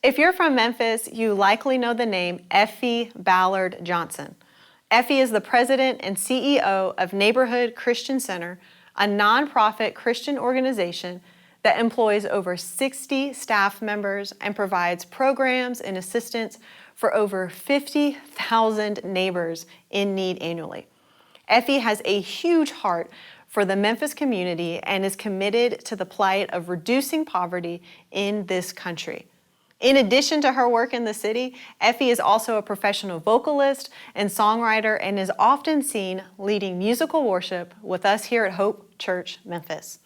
If you're from Memphis, you likely know the name Ephie Ballard-Johnson. Ephie is the president and CEO of Neighborhood Christian Center, a nonprofit Christian organization that employs over 60 staff members and provides programs and assistance for over 50,000 neighbors in need annually. Ephie has a huge heart for the Memphis community and is committed to the plight of reducing poverty in this country. In addition to her work in the city, Ephie is also a professional vocalist and songwriter and is often seen leading musical worship with us here at Hope Church, Memphis.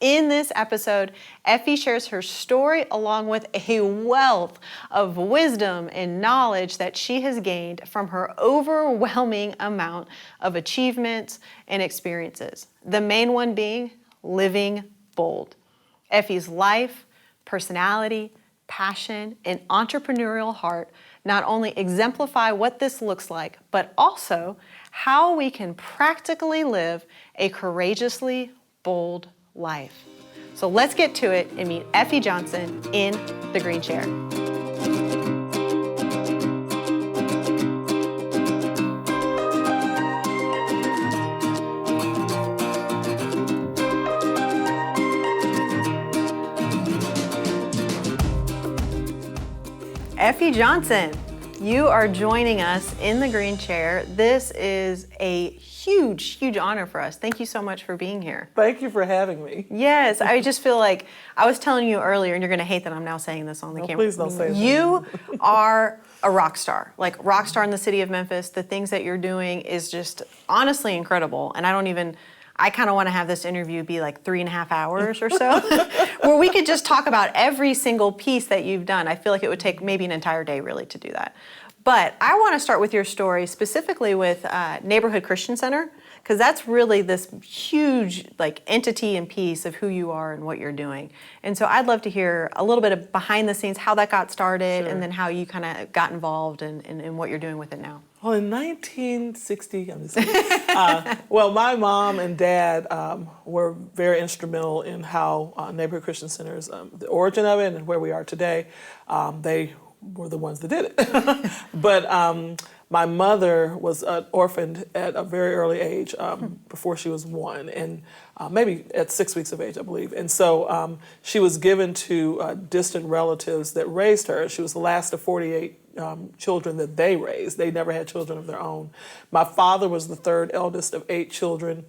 In this episode, Ephie shares her story along with a wealth of wisdom and knowledge that she has gained from her overwhelming amount of achievements and experiences. The main one being living bold. Ephie's life, personality, passion, and entrepreneurial heart not only exemplify what this looks like, but also how we can practically live a courageously bold life. So let's get to it and meet Ephie Johnson in the green chair. Ephie Johnson, you are joining us in the green chair. This is a huge, huge honor for us. Thank you so much for being here. Thank you for having me. Yes, I just feel like I was telling you earlier, and you're going to hate that I'm now saying this on the camera. Please don't say that. You are a rock star, like rock star in the city of Memphis. The things that you're doing is just honestly incredible. And I kind of want to have this interview be like 3.5 hours or so, where we could just talk about every single piece that you've done. I feel like it would take maybe an entire day really to do that. But I want to start with your story specifically with Neighborhood Christian Center, because that's really this huge like entity and piece of who you are and what you're doing. And so I'd love to hear a little bit of behind the scenes, how that got started, Sure. and then how you kind of got involved in what you're doing with it now. Well, in 1960, well, my mom and dad were very instrumental in how Neighborhood Christian Centers, the origin of it and where we are today, they were the ones that did it. But my mother was orphaned at a very early age, before she was 1, and maybe at 6 weeks of age, I believe. And so she was given to distant relatives that raised her. She was the last of 48 children that they raised. They never had children of their own. My father was the third eldest of 8 children.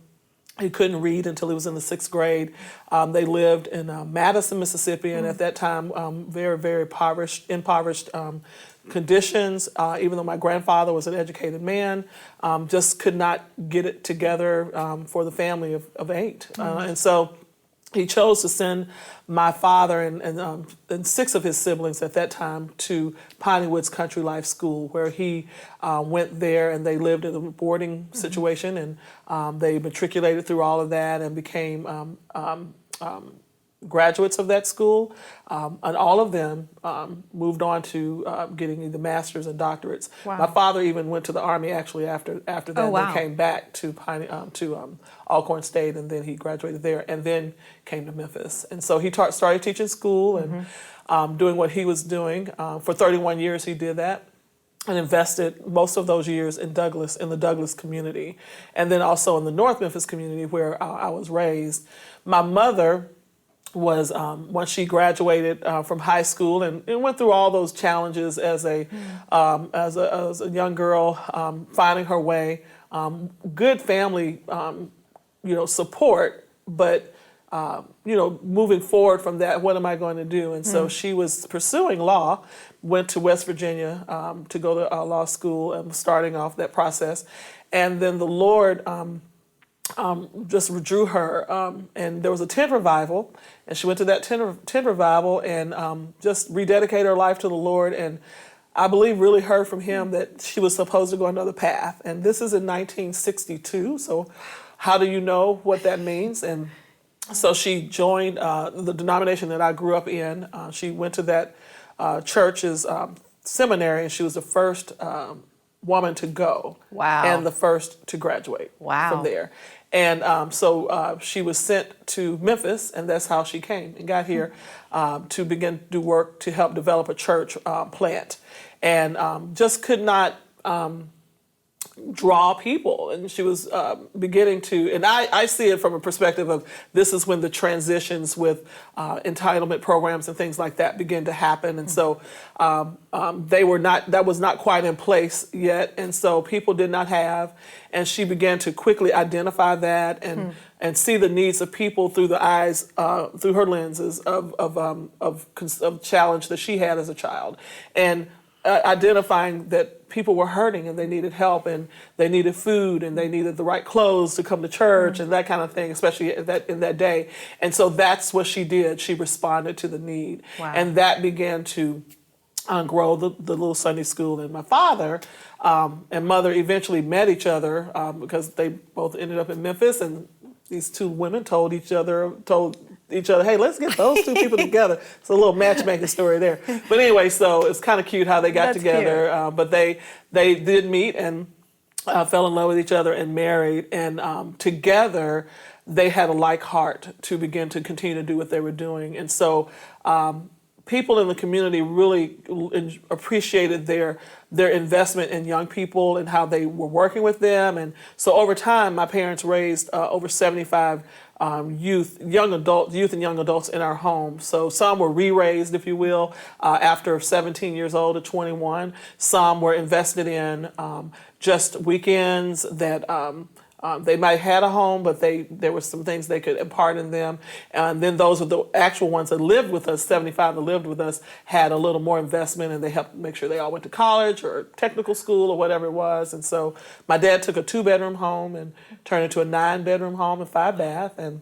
He couldn't read until he was in the 6th grade. They lived in Madison, Mississippi, and at that time, very, very impoverished conditions. Even though my grandfather was an educated man, just could not get it together for the family of 8. And so he chose to send my father and 6 of his siblings at that time to Piney Woods Country Life School, where he went there and they lived in a boarding situation, and they matriculated through all of that and became graduates of that school, and all of them moved on to getting either masters and doctorates. Wow. My father even went to the Army actually after that. Oh, wow. They came back to Alcorn State, and then he graduated there, and then came to Memphis. And so he started teaching school and doing what he was doing. For 31 years he did that, and invested most of those years in the Douglas community, and then also in the North Memphis community where I was raised. My mother was, once she graduated from high school and went through all those challenges as a young girl, finding her way, good family, support, but moving forward from that, what am I going to do? And so she was pursuing law, went to West Virginia to go to law school, and starting off that process, and then the Lord just drew her, and there was a tent revival, and she went to that tent revival and just rededicated her life to the Lord, and I believe really heard from him that she was supposed to go another path. And this is in 1962, so how do you know what that means? And so she joined the denomination that I grew up in. She went to that church's seminary, and she was the first woman to go. Wow. And the first to graduate. Wow. From there. And so she was sent to Memphis, and that's how she came and got here to begin to do work to help develop a church plant. And just could not draw people, and she was beginning to, and I see it from a perspective of this is when the transitions with entitlement programs and things like that begin to happen, and so that was not quite in place yet, and so people did not have, and she began to quickly identify that and see the needs of people through the eyes, through her lenses of challenge that she had as a child, and identifying that people were hurting and they needed help and they needed food and they needed the right clothes to come to church and that kind of thing, especially in that day. And so that's what she did. She responded to the need. Wow. And that began to grow the little Sunday school. And my father and mother eventually met each other because they both ended up in Memphis, and these two women told each other, hey, let's get those two people together. It's a little matchmaking story there. But anyway, so it's kind of cute how they got That's together. But they did meet and fell in love with each other and married. And together, they had a like heart to begin to continue to do what they were doing. And so people in the community really appreciated their investment in young people and how they were working with them. And so over time, my parents raised over 75 youth and young adults in our home. So some were re-raised, if you will, after 17 years old to 21. Some were invested in just weekends that they might have had a home, but there were some things they could impart in them. And then those are the actual ones that lived with us, 75 that lived with us, had a little more investment, and they helped make sure they all went to college or technical school or whatever it was. And so my dad took a 2-bedroom home and turned it into a 9-bedroom home and 5-bath. And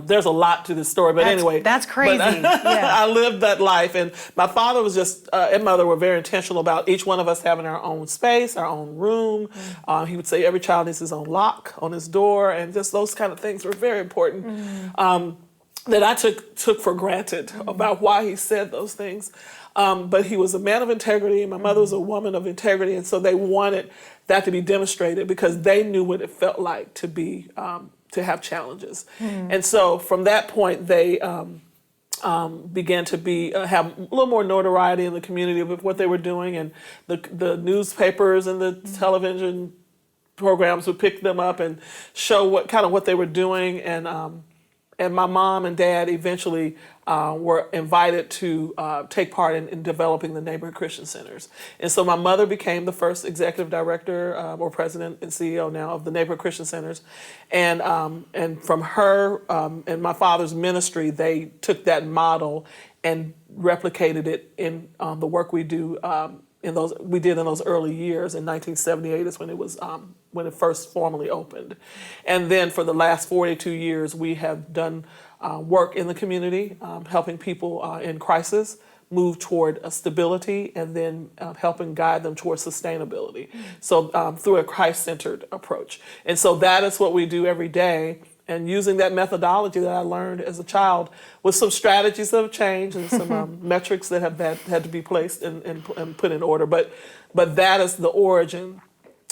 there's a lot to this story, but anyway. That's crazy. Yeah. I lived that life, and my father was and mother were very intentional about each one of us having our own space, our own room. He would say every child needs his own lock on his door, and just those kind of things were very important that I took for granted about why he said those things. But he was a man of integrity, and my mother was a woman of integrity, and so they wanted that to be demonstrated because they knew what it felt like to be to have challenges. And so from that point, they began to have a little more notoriety in the community of what they were doing, and the newspapers and the television programs would pick them up and show what they were doing. And my mom and dad eventually were invited to take part in developing the neighborhood Christian centers. And so my mother became the first executive director or president and CEO now of the neighborhood Christian centers. And from her and my father's ministry, they took that model and replicated it in the work we do in those early years. In 1978 is when it was when it first formally opened, and then for the last 42 years we have done work in the community, helping people in crisis move toward stability, and then helping guide them towards sustainability. So through a Christ-centered approach, and so that is what we do every day. And using that methodology that I learned as a child, with some strategies that have changed and some metrics that have had to be placed and put in order. But that is the origin.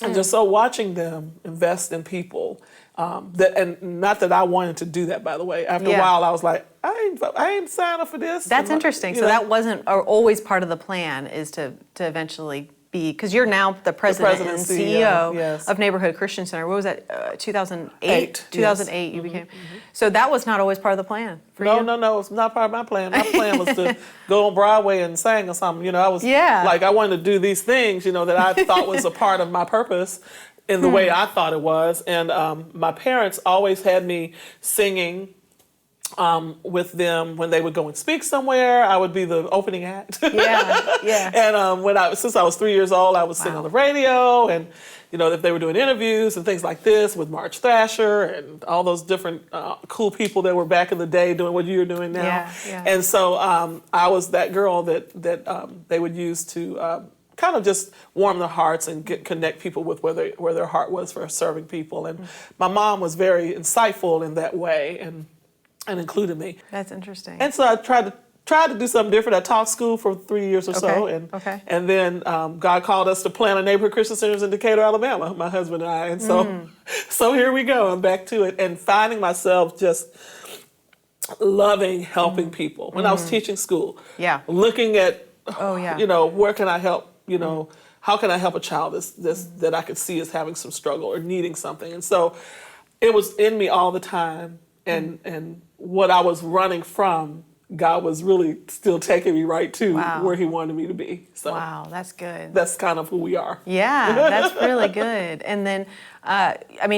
And just so watching them invest in people, and not that I wanted to do that, by the way. After a while, I was like, I ain't signed up for this. That's interesting. So that wasn't always part of the plan, is to eventually be, because you're now the president and CEO yes. of Neighborhood Christian Center. What was that, 2008? 2008 yes. you became. So that was not always part of the plan for you? No, it's not part of my plan. My plan was to go on Broadway and sing or something. I was like, I wanted to do these things, that I thought was a part of my purpose in the way I thought it was. And my parents always had me singing with them when they would go and speak somewhere. I would be the opening act. Yeah. And since I was 3 years old, I would sing on the radio, and if they were doing interviews and things like this with March Thrasher and all those different cool people that were back in the day doing what you're doing now. Yeah. And so I was that girl that they would use to kind of just warm their hearts and connect people with where their heart was for serving people. And my mom was very insightful in that way and included me. That's interesting. And so I tried to tried to do something different. I taught school for 3 years or so, and then God called us to plant a neighborhood Christian centers in Decatur, Alabama, my husband and I, and so here we go. I'm back to it and finding myself just loving helping people. When I was teaching school, looking at, where can I help? How can I help a child that I could see is having some struggle or needing something? And so it was in me all the time, and what I was running from, God was really still taking me right to where He wanted me to be. So wow, that's good. That's kind of who we are. Yeah, that's really good. And then,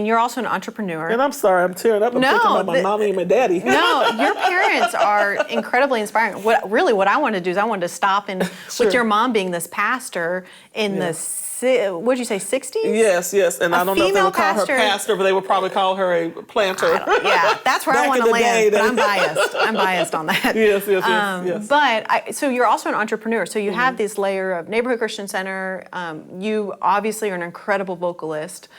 you're also an entrepreneur. And I'm sorry, I'm tearing up. I'm thinking about my mommy and my daddy. No, your parents are incredibly inspiring. What I wanted to do is I wanted to stop and with your mom being this pastor in the what'd you say, 60s? Yes. And I don't know if they would call her pastor, but they would probably call her a planter. That's where I want to land, but I'm biased. I'm biased on that. Yes. But so you're also an entrepreneur. So you have this layer of Neighborhood Christian Center. You obviously are an incredible vocalist.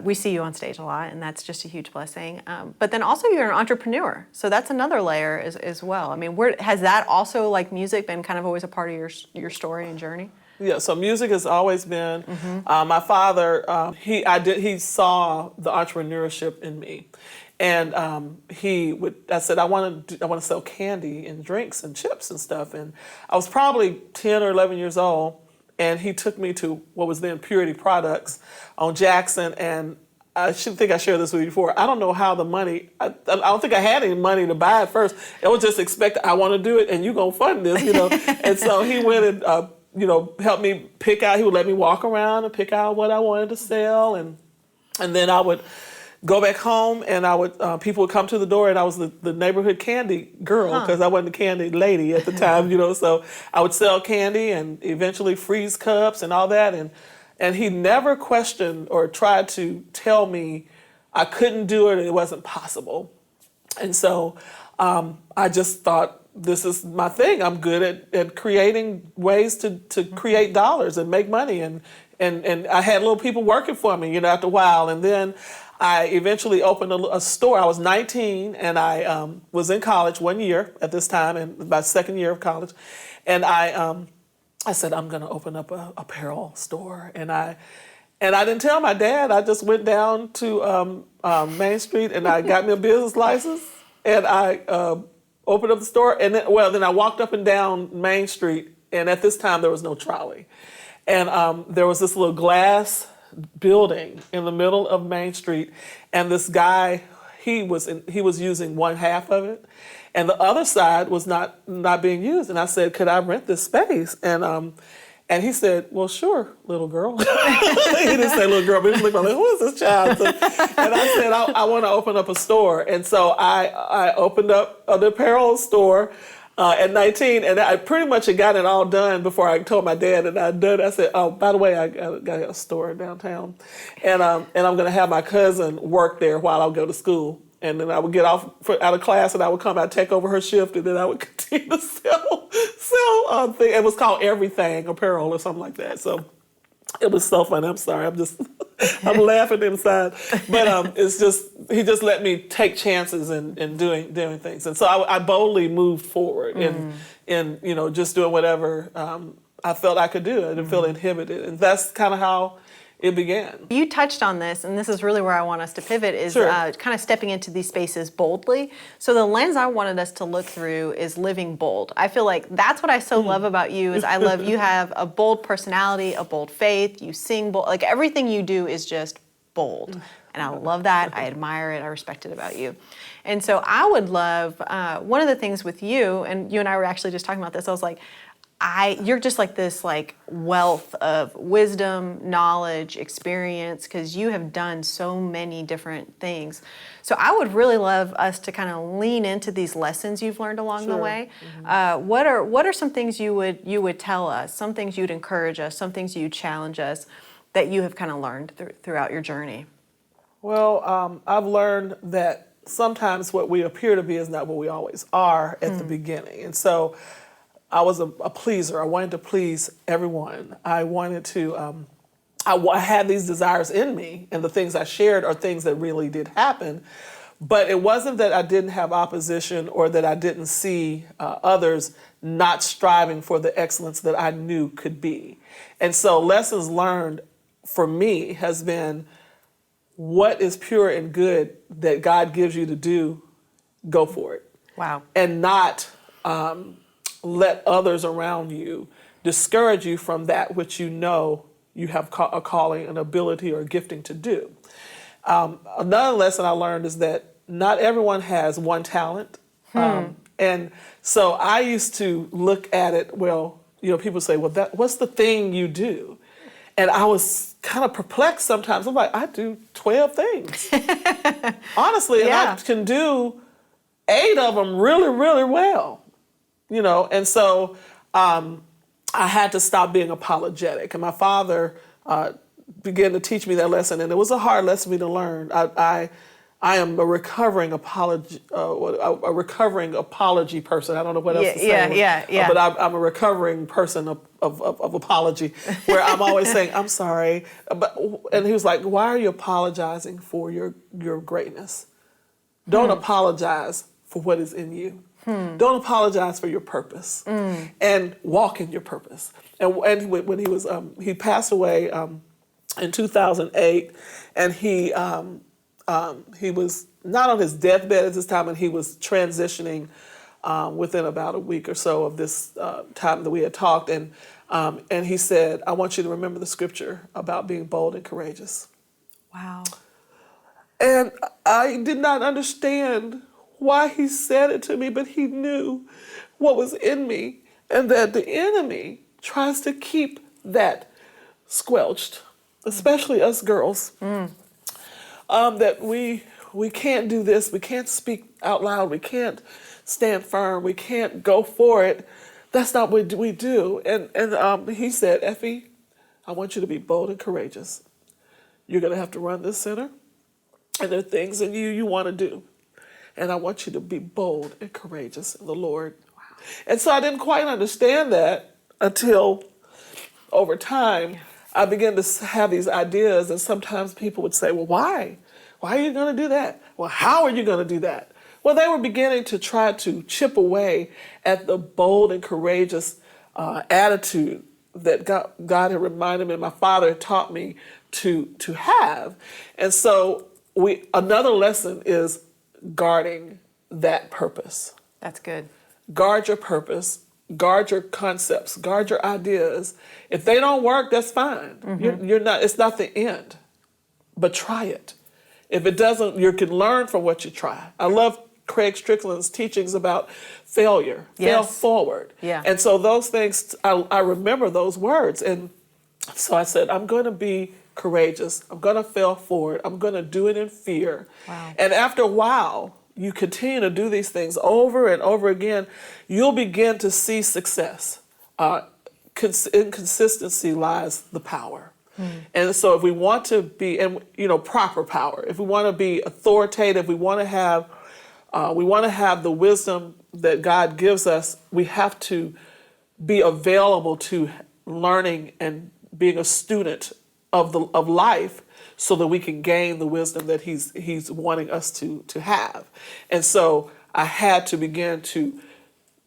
We see you on stage a lot, and that's just a huge blessing. But then also you're an entrepreneur. So that's another layer as well. Has that also, like music, been kind of always a part of your story and journey? Yeah, so music has always been. My father, he saw the entrepreneurship in me, and I said I want to sell candy and drinks and chips and stuff, and I was probably 10 or 11 years old, and he took me to what was then Purity Products on Jackson, and I should think I shared this with you before. I don't know how the money. I don't think I had any money to buy it first. It was just expected. I want to do it, and you gonna fund this, And so he went and. Help me pick out. He would let me walk around and pick out what I wanted to sell, and then I would go back home, and people would come to the door, and I was the neighborhood candy girl because I wasn't the candy lady at the time, So I would sell candy and eventually freeze cups and all that, and he never questioned or tried to tell me I couldn't do it. It wasn't possible, and so I just thought, this is my thing. I'm good at creating ways to create dollars and make money. And I had little people working for me, after a while. And then I eventually opened a store. I was 19 and I was in college 1 year at this time, and my second year of college. And I said, I'm going to open up a apparel store. And I didn't tell my dad. I just went down to Main Street and I got me a business license, and I opened up the store, and then I walked up and down Main Street, and at this time there was no trolley, and there was this little glass building in the middle of Main Street, and this guy, he was using one half of it, and the other side was not being used, and I said, could I rent this space? And he said, well, sure, little girl. He didn't say little girl, but he was like, who is this child? And I said, I want to open up a store. And so I opened up an apparel store at 19, and I pretty much had gotten it all done before I told my dad that I'd done it. I said, oh, by the way, I got a store downtown, and I'm going to have my cousin work there while I go to school. And then I would get off out of class, and I would come out, take over her shift, and then I would continue to sell things. It was called Everything Apparel or something like that. So it was so fun. I'm sorry. I'm laughing inside. But it's just, he just let me take chances in doing things. And so I boldly moved forward in just doing whatever I felt I could do. I didn't feel inhibited. And that's kind of how it began. You touched on this, and this is really where I want us to pivot, is kind of stepping into these spaces boldly. So the lens I wanted us to look through is living bold. I feel like that's what I so love about you, is I love you have a bold personality, a bold faith, you sing bold, like everything you do is just bold. And I love that, I admire it, I respect it about you. And so I would love, one of the things with you, and you and I were actually just talking about this, I was like, you're just like this wealth of wisdom, knowledge, experience, because you have done so many different things. So I would really love us to kind of lean into these lessons you've learned along the way. What are some things you would tell us, some things you'd encourage us, some things you'd challenge us that you have kind of learned throughout your journey? Well, I've learned that sometimes what we appear to be is not what we always are at the beginning. And so I was a pleaser. I wanted to please everyone. I wanted to, I had these desires in me, and the things I shared are things that really did happen. But it wasn't that I didn't have opposition or that I didn't see others not striving for the excellence that I knew could be. And so lessons learned for me has been, what is pure and good that God gives you to do, go for it. Wow. And not let others around you discourage you from that which you know you have a calling, an ability, or a gifting to do. Another lesson I learned is that not everyone has one talent. And so I used to look at it, well, people say, well, what's the thing you do? And I was kind of perplexed sometimes. I'm like, I do 12 things. Honestly, and I can do 8 of them really, really well. And so I had to stop being apologetic. And my father began to teach me that lesson, and it was a hard lesson for me to learn. I am a recovering apology person. I don't know what else to say. But I'm a recovering person of apology, where I'm always saying, I'm sorry. And he was like, why are you apologizing for your greatness? Don't apologize for what is in you. Don't apologize for your purpose, and walk in your purpose. And when he was he passed away in 2008, and he was not on his deathbed at this time, and he was transitioning within about a week or so of this time that we had talked, and he said, I want you to remember the scripture about being bold and courageous. Wow. And I did not understand why he said it to me, but he knew what was in me, and that the enemy tries to keep that squelched, especially us girls. That we can't do this, we can't speak out loud, we can't stand firm, we can't go for it. That's not what we do. And he said, Ephie, I want you to be bold and courageous. You're going to have to run this center, and there are things in you want to do. And I want you to be bold and courageous in the Lord. Wow. And so I didn't quite understand that until over time I began to have these ideas, and sometimes people would say, well, why? Why are you going to do that? Well, how are you going to do that? Well, they were beginning to try to chip away at the bold and courageous attitude that God had reminded me, and my father had taught me to have. And so another lesson is guarding that purpose. That's good. Guard your purpose, guard your concepts, guard your ideas. If they don't work, that's fine. It's not the end, but try it. If it doesn't, you can learn from what you try. I love Craig Strickland's teachings about failure, fail forward. Yeah. And so those things, I remember those words. And so I said, I'm going to be courageous. I'm going to fail forward. I'm going to do it in fear. Wow. And after a while, you continue to do these things over and over again, you'll begin to see success. In consistency lies the power. And so if we want to be, proper power, if we want to be authoritative, we want to have the wisdom that God gives us, we have to be available to learning and being a student of life, so that we can gain the wisdom that he's wanting us to have. And so I had to begin to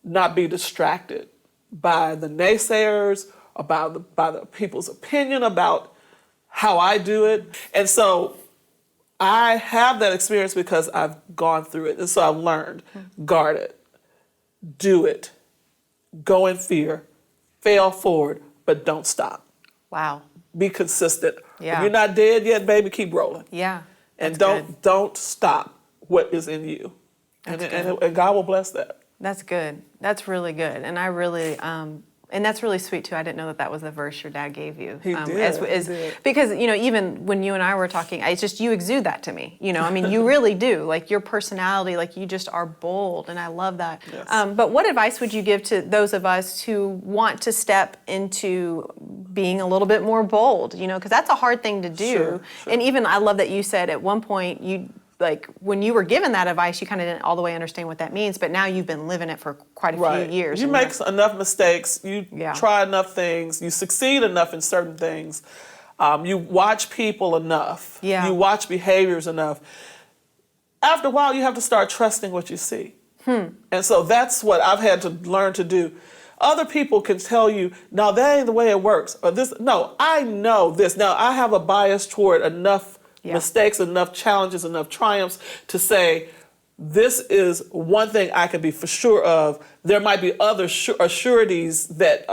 not be distracted by the naysayers, by the people's opinion about how I do it. And so I have that experience because I've gone through it. And so I've learned, guard it, do it, go in fear, fail forward, but don't stop. Wow. Be consistent. Yeah. If you're not dead yet, baby, keep rolling. Yeah. And don't stop what is in you. And God will bless that. That's good. That's really good. And I really, and that's really sweet too. I didn't know that was the verse your dad gave you. He did. Because, even when you and I were talking, it's just, you exude that to me. You really do. Like, your personality, like, you just are bold, and I love that. Yes. But what advice would you give to those of us who want to step into being a little bit more bold? Because that's a hard thing to do. Sure. And even, I love that you said at one point, when you were given that advice, you kind of didn't all the way understand what that means, but now you've been living it for quite a few years. You make enough mistakes, you try enough things, you succeed enough in certain things, you watch people enough, you watch behaviors enough. after a while, you have to start trusting what you see. And so that's what I've had to learn to do. Other people can tell you, no, that ain't the way it works. Or this, no, I know this. Now, I have a bias toward enough mistakes, enough challenges, enough triumphs to say, this is one thing I can be for sure of. There might be other sureties that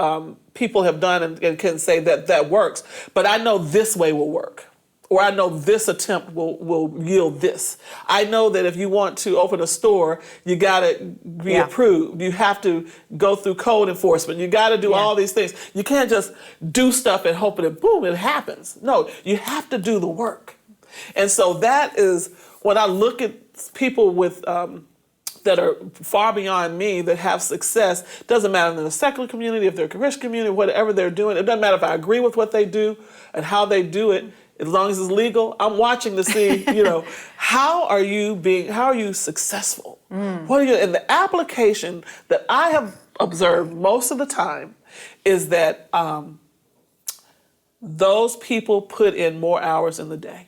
people have done and can say that works. But I know this way will work. Or I know this attempt will yield this. I know that if you want to open a store, you got to be approved. You have to go through code enforcement. You got to do all these things. You can't just do stuff and hope that boom, it happens. No, you have to do the work. And so that is, when I look at people with that are far beyond me that have success, doesn't matter if they're in the secular community, if they're a Christian community, whatever they're doing, it doesn't matter if I agree with what they do and how they do it. As long as it's legal, I'm watching to see, how are you successful? What are you, and the application that I have observed most of the time is that those people put in more hours in the day.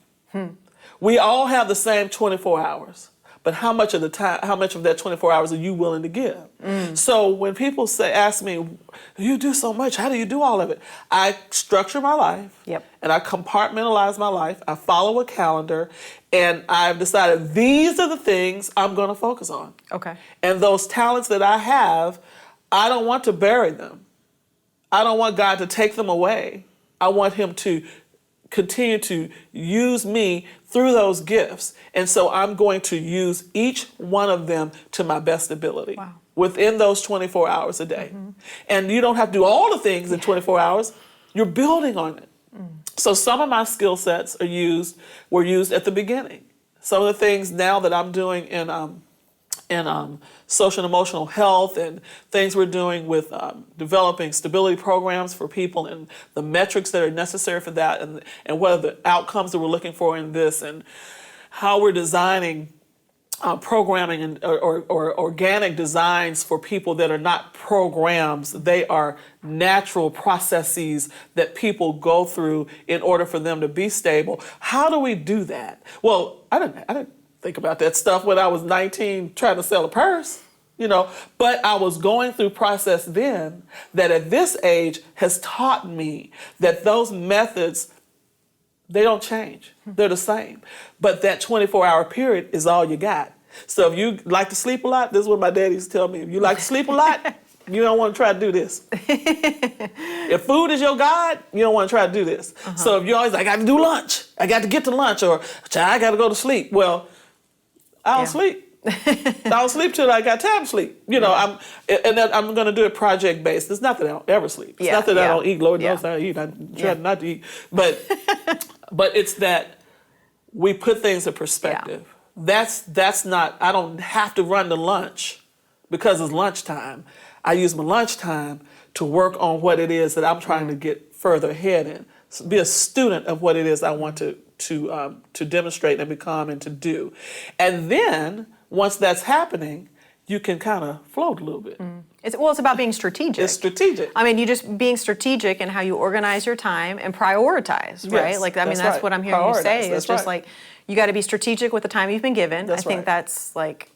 We all have the same 24 hours. But how much of that 24 hours are you willing to give? So when people ask me, you do so much, how do you do all of it? I structure my life, and I compartmentalize my life. I follow a calendar, and I've decided these are the things I'm going to focus on. Okay. And those talents that I have, I don't want to bury them. I don't want God to take them away. I want Him to continue to use me through those gifts. And so I'm going to use each one of them to my best ability within those 24 hours a day. And you don't have to do all the things in 24 hours. You're building on it. So some of my skill sets were used at the beginning. Some of the things now that I'm doing in social and emotional health and things we're doing with developing stability programs for people and the metrics that are necessary for that and what are the outcomes that we're looking for in this and how we're designing programming and or organic designs for people that are not programs. They are natural processes that people go through in order for them to be stable. How do we do that? Well, I didn't think about that stuff when I was 19 trying to sell a purse, but I was going through process then that at this age has taught me that those methods, they don't change. They're the same. But that 24-hour period is all you got. So if you like to sleep a lot, this is what my dad used to tell me. If you like to sleep a lot, you don't want to try to do this. If food is your God, you don't want to try to do this. So if you're always like, I got to do lunch, I got to get to lunch, or I got to go to sleep. Well, I don't sleep. I don't sleep till I got time to sleep. I'm going to do it project based. It's not that I don't ever sleep. It's not that I don't eat. Lord knows I eat. I try not to eat. But it's that we put things in perspective. That's not. I don't have to run to lunch because it's lunchtime. I use my lunchtime to work on what it is that I'm trying to get further ahead in. So be a student of what it is I want to demonstrate and become and to do. And then once that's happening, you can kind of float a little bit. It's about being strategic. It's strategic. I mean, you just being strategic in how you organize your time and prioritize, right? Yes, That's right. what I'm hearing you say. It's just right. like, you got to be strategic with the time you've been given. That's I think right. that's like,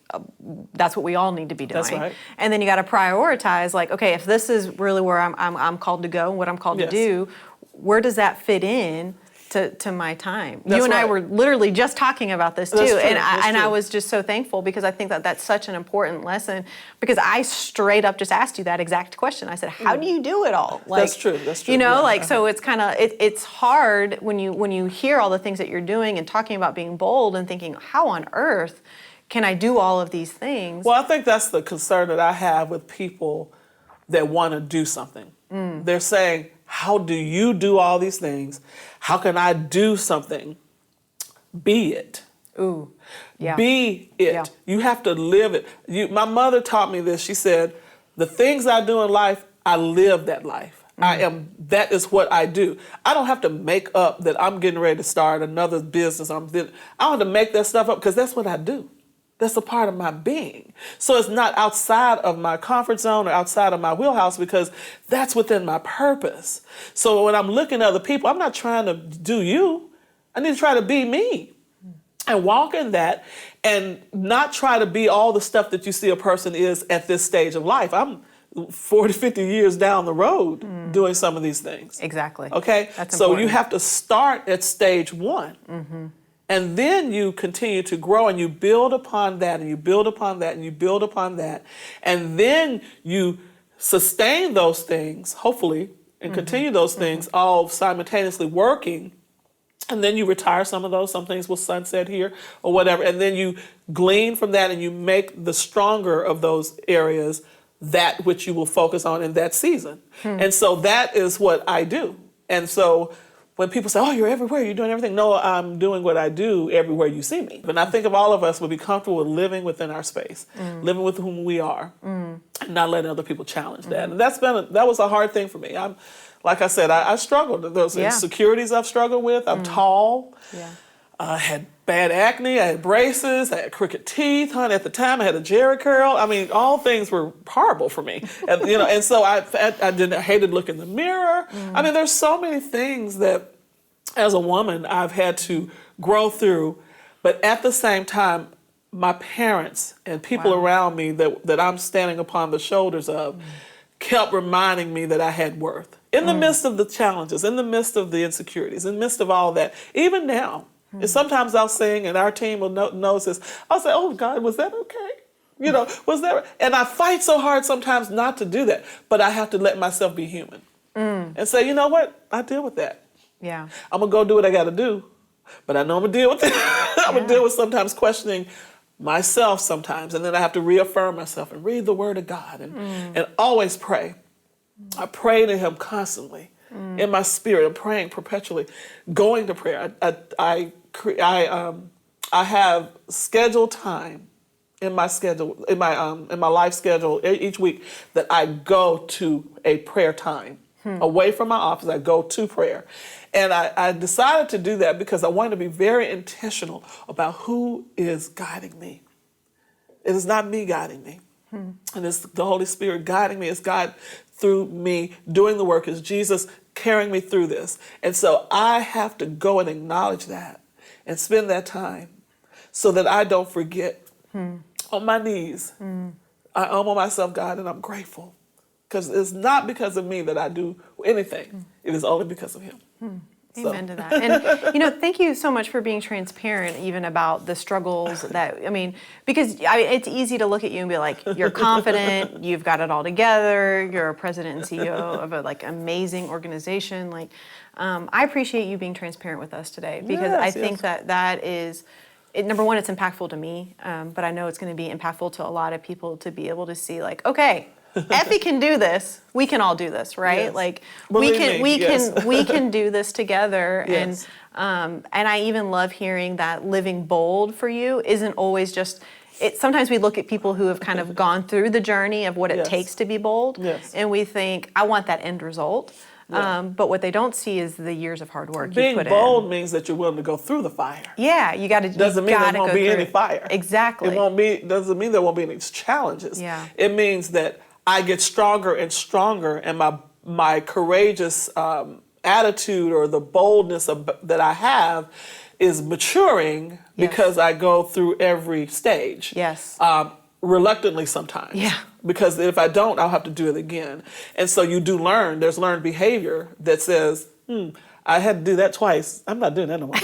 that's what we all need to be doing. That's right. And then you got to prioritize, like, okay, if this is really where I'm called to go and what I'm called to do, where does that fit in to my time? You and I were literally just talking about this too, and I was just so thankful because I think that that's such an important lesson, because I straight up just asked you that exact question. I said, how do you do it all? Like, that's true. So it's kind of it's hard when you hear all the things that you're doing and talking about being bold and thinking, how on earth can I do all of these things? Well, I think that's the concern that I have with people that want to do something. They're saying, how do you do all these things? How can I do something? Be it. Ooh, yeah. Be it. Yeah. You have to live it. My mother taught me this. She said, the things I do in life, I live that life. That is what I do. I don't have to make up that I'm getting ready to start another business. I don't have to make that stuff up because that's what I do. That's a part of my being. So it's not outside of my comfort zone or outside of my wheelhouse because that's within my purpose. So when I'm looking at other people, I'm not trying to do you. I need to try to be me and walk in that and not try to be all the stuff that you see a person is at this stage of life. I'm 40, 50 years down the road doing some of these things. Exactly. Okay? That's so important. you have to start at stage one. And then you continue to grow and you build upon that and you build upon that and you build upon that. And then you sustain those things, hopefully, and continue those things all simultaneously working. And then you retire some of those. Some things will sunset here or whatever. And then you glean from that and you make the stronger of those areas that which you will focus on in that season. And so that is what I do. And so when people say, oh, you're everywhere, you're doing everything. No, I'm doing what I do everywhere you see me. And I think if all of us would be comfortable with living within our space, living with whom we are, and not letting other people challenge that. And that was a hard thing for me. Like I said, I struggled. Those insecurities I've struggled with. I'm tall. I had bad acne. I had braces. I had crooked teeth. Honey, at the time I had a Jerry curl. I mean, all things were horrible for me. And and so I hated looking in the mirror. I mean, there's so many things that, as a woman, I've had to grow through. But at the same time, my parents and people around me that I'm standing upon the shoulders of kept reminding me that I had worth. In the midst of the challenges, in the midst of the insecurities, in the midst of all that, even now, and sometimes I'll sing and our team will knows this. I'll say, oh God, was that okay? Was that? And I fight so hard sometimes not to do that, but I have to let myself be human and say, you know what? I deal with that. Yeah. I'm going to go do what I got to do, but I know I'm going to deal with it. I'm going to deal with sometimes questioning myself sometimes, and then I have to reaffirm myself and read the Word of God and always pray. I pray to Him constantly in my spirit. I'm praying perpetually, going to prayer. I have scheduled time in my schedule, in my life schedule each week that I go to a prayer time. Away from my office, I go to prayer. And I decided to do that because I wanted to be very intentional about who is guiding me. It is not me guiding me. And it's the Holy Spirit guiding me. It's God through me doing the work. It's Jesus carrying me through this. And so I have to go and acknowledge that and spend that time so that I don't forget. On my knees, I humble myself, God, and I'm grateful. Because it's not because of me that I do anything. It is only because of Him. Amen to that. And, thank you so much for being transparent even about the struggles because it's easy to look at you and be like, you're confident, you've got it all together, you're a president and CEO of a amazing organization. I appreciate you being transparent with us today because I think that is, number one, it's impactful to me, but I know it's going to be impactful to a lot of people to be able to see okay, Ephie can do this. We can all do this, right? Yes. We can do this together. Yes. And I even love hearing that living bold for you isn't always just. Sometimes we look at people who have kind of gone through the journey of what it takes to be bold, and we think, I want that end result. But what they don't see is the years of hard work you put in. Being bold means that you're willing to go through the fire. Yeah, you got to. Doesn't mean there won't be any fire. Exactly. Doesn't mean there won't be any challenges. Yeah. It means that I get stronger and stronger, and my courageous attitude or the boldness that I have is maturing because I go through every stage. Yes. Reluctantly sometimes. Yeah. Because if I don't, I'll have to do it again. And so you do learn. There's learned behavior that says, I had to do that twice. I'm not doing that no more.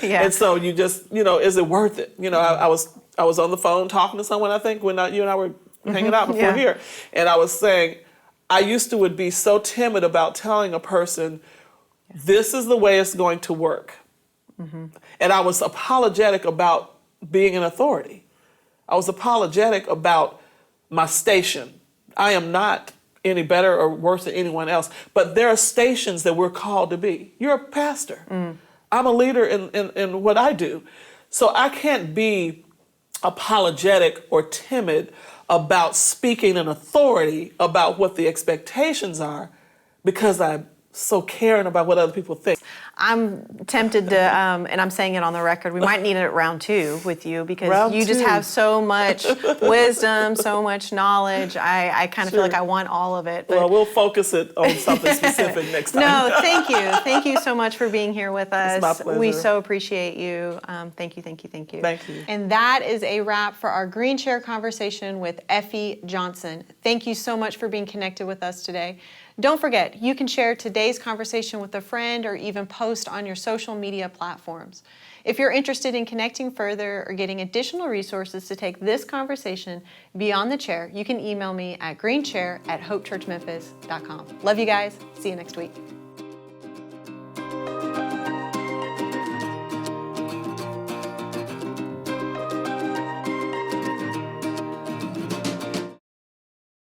And so you just, is it worth it? I was on the phone talking to someone, I think, when you and I were hanging out before here. And I was saying, I would be so timid about telling a person, this is the way it's going to work. And I was apologetic about being an authority. I was apologetic about my station. I am not any better or worse than anyone else, but there are stations that we're called to be. You're a pastor. I'm a leader in what I do. So I can't be apologetic or timid about speaking in authority about what the expectations are because I so caring about what other people think. I'm tempted to, and I'm saying it on the record, we might need it at round 2 with you because Round you just 2. have so much wisdom, so much knowledge. I kind of feel Sure. like I want all of it. But Well, we'll focus it on something specific next time. no, thank you. Thank you so much for being here with us. my pleasure. We so appreciate you. Thank you, thank you, thank you. Thank you. And that is a wrap for our Green Chair conversation with Ephie Johnson. Thank you so much for being connected with us today. Don't forget, you can share today's conversation with a friend or even post on your social media platforms. If you're interested in connecting further or getting additional resources to take this conversation beyond the chair, you can email me at greenchair@hopechurchmemphis.com. Love you guys. See you next week.